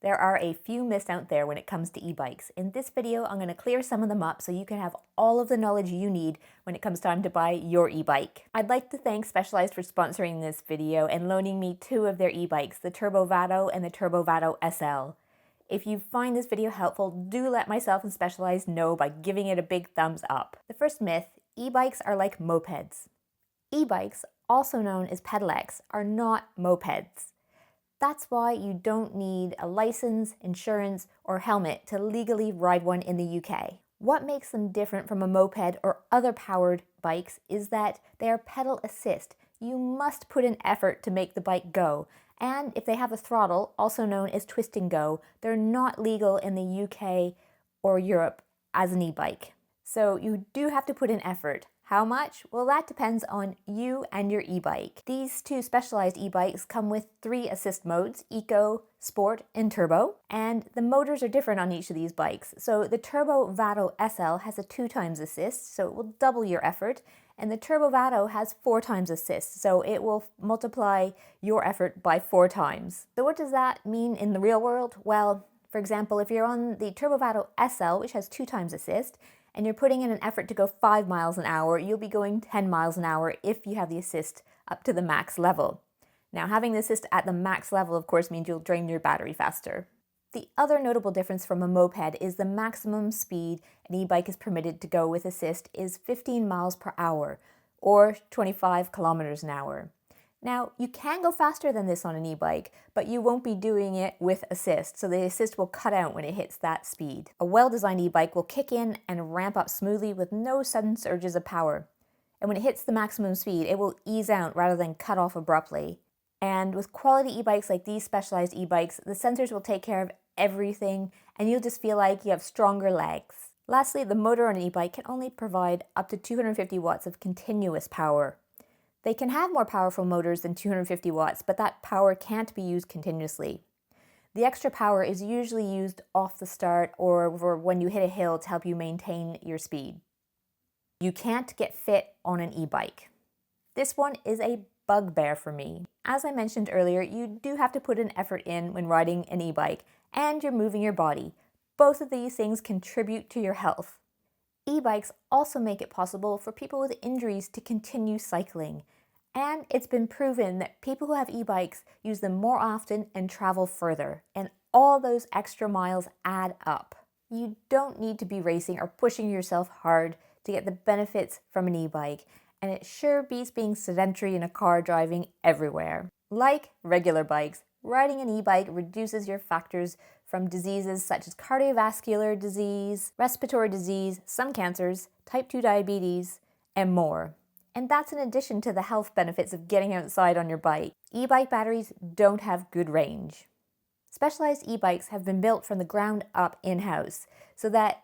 There are a few myths out there when it comes to e-bikes. In this video, I'm going to clear some of them up so you can have all of the knowledge you need when it comes time to buy your e-bike. I'd like to thank Specialized for sponsoring this video and loaning me two of their e-bikes, the Turbo Vado and the Turbo Vado SL. If you find this video helpful, do let myself and Specialized know by giving it a big thumbs up. The first myth, e-bikes are like mopeds. E-bikes, also known as pedelecs, are not mopeds. That's why you don't need a license, insurance, or helmet to legally ride one in the UK. What makes them different from a moped or other powered bikes is that they are pedal assist. You must put in effort to make the bike go. And if they have a throttle, also known as twist and go, they're not legal in the UK or Europe as an e-bike. So you do have to put in effort. How much? Well, that depends on you and your e-bike. These two Specialized e-bikes come with 3 assist modes, Eco, Sport, and Turbo. And the motors are different on each of these bikes. So the Turbo Vado SL has a 2x assist, so it will double your effort. And the Turbo Vado has 4x assist, so it will multiply your effort by 4 times. So what does that mean in the real world? Well, for example, if you're on the Turbo Vado SL, which has 2x assist, and you're putting in an effort to go 5 miles an hour, you'll be going 10 miles an hour if you have the assist up to the max level. Now, having the assist at the max level, of course, means you'll drain your battery faster. The other notable difference from a moped is the maximum speed an e-bike is permitted to go with assist is 15 miles per hour, or 25 kilometers an hour. Now, you can go faster than this on an e-bike, but you won't be doing it with assist, so the assist will cut out when it hits that speed. A well-designed e-bike will kick in and ramp up smoothly with no sudden surges of power. And when it hits the maximum speed, it will ease out rather than cut off abruptly. And with quality e-bikes like these Specialized e-bikes, the sensors will take care of everything, and you'll just feel like you have stronger legs. Lastly, the motor on an e-bike can only provide up to 250 watts of continuous power. They can have more powerful motors than 250 watts, but that power can't be used continuously. The extra power is usually used off the start or when you hit a hill to help you maintain your speed. You can't get fit on an e-bike. This one is a bugbear for me. As I mentioned earlier, you do have to put an effort in when riding an e-bike, and you're moving your body. Both of these things contribute to your health. E-bikes also make it possible for people with injuries to continue cycling. And it's been proven that people who have e-bikes use them more often and travel further. And all those extra miles add up. You don't need to be racing or pushing yourself hard to get the benefits from an e-bike. And it sure beats being sedentary in a car driving everywhere. Like regular bikes, riding an e-bike reduces your factors from diseases such as cardiovascular disease, respiratory disease, some cancers, type 2 diabetes, and more. And that's in addition to the health benefits of getting outside on your bike. E-bike batteries don't have good range. Specialized e-bikes have been built from the ground up in-house so that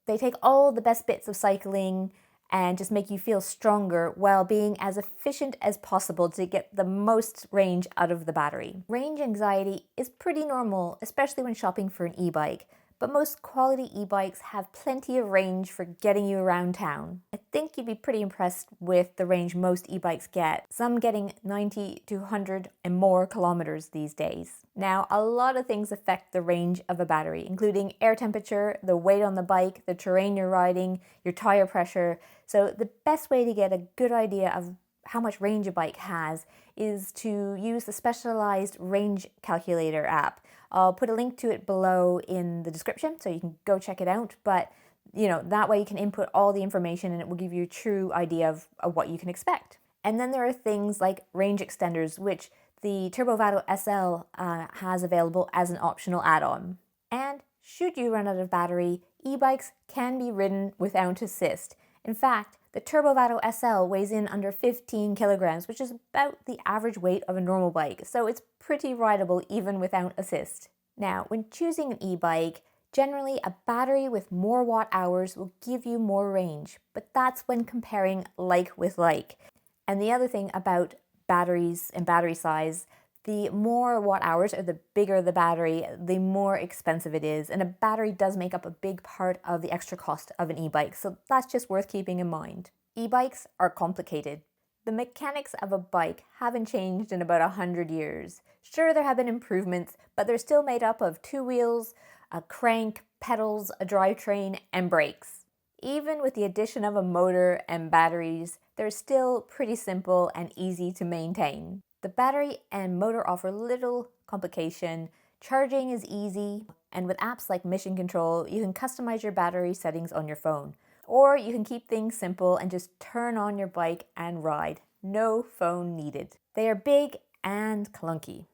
they take all the best bits of cycling and just make you feel stronger while being as efficient as possible to get the most range out of the battery. Range anxiety is pretty normal, especially when shopping for an e-bike, but most quality e-bikes have plenty of range for getting you around town. I think you'd be pretty impressed with the range most e-bikes get, some getting 90 to 100 and more kilometers these days. Now, a lot of things affect the range of a battery, including air temperature, the weight on the bike, the terrain you're riding, your tire pressure. So the best way to get a good idea of how much range a bike has is to use the Specialized Range Calculator app. I'll put a link to it below in the description so you can go check it out, but that way you can input all the information and it will give you a true idea of what you can expect. And then there are things like range extenders, which the Turbo Vado SL has available as an optional add-on. And should you run out of battery, e-bikes can be ridden without assist. In fact, the Turbo Vado SL weighs in under 15 kilograms, which is about the average weight of a normal bike, so it's pretty rideable even without assist. Now, when choosing an e-bike, generally a battery with more watt hours will give you more range, but that's when comparing like with like. And the other thing about batteries and battery size, the more watt hours or the bigger the battery, the more expensive it is. And a battery does make up a big part of the extra cost of an e-bike, so that's just worth keeping in mind. E-bikes are complicated. The mechanics of a bike haven't changed in about 100 years. Sure, there have been improvements, but they're still made up of two wheels, a crank, pedals, a drivetrain, and brakes. Even with the addition of a motor and batteries, they're still pretty simple and easy to maintain. The battery and motor offer little complication, charging is easy, and with apps like Mission Control, you can customize your battery settings on your phone. Or you can keep things simple and just turn on your bike and ride. No phone needed. They are big and clunky.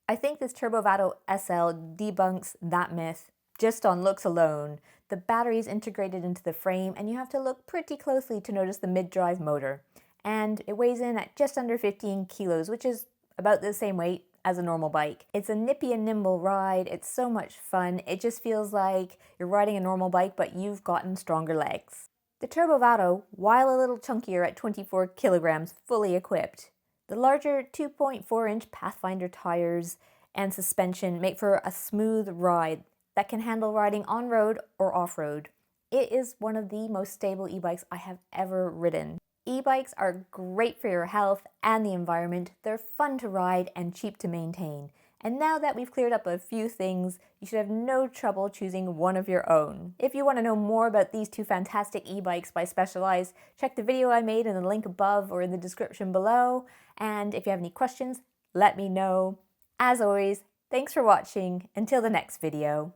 I think this Turbo Vado SL debunks that myth just on looks alone. The battery is integrated into the frame and you have to look pretty closely to notice the mid-drive motor. And it weighs in at just under 15 kilos, which is about the same weight as a normal bike. It's a nippy and nimble ride. It's so much fun. It just feels like you're riding a normal bike, but you've gotten stronger legs. The Turbo Vado, while a little chunkier at 24 kilograms fully equipped, the larger 2.4-inch Pathfinder tires and suspension make for a smooth ride that can handle riding on-road or off-road. It is one of the most stable e-bikes I have ever ridden. E-bikes are great for your health and the environment. They're fun to ride and cheap to maintain. And now that we've cleared up a few things, you should have no trouble choosing one of your own. If you want to know more about these two fantastic e-bikes by Specialized, check the video I made in the link above or in the description below. And if you have any questions, let me know. As always, thanks for watching. Until the next video.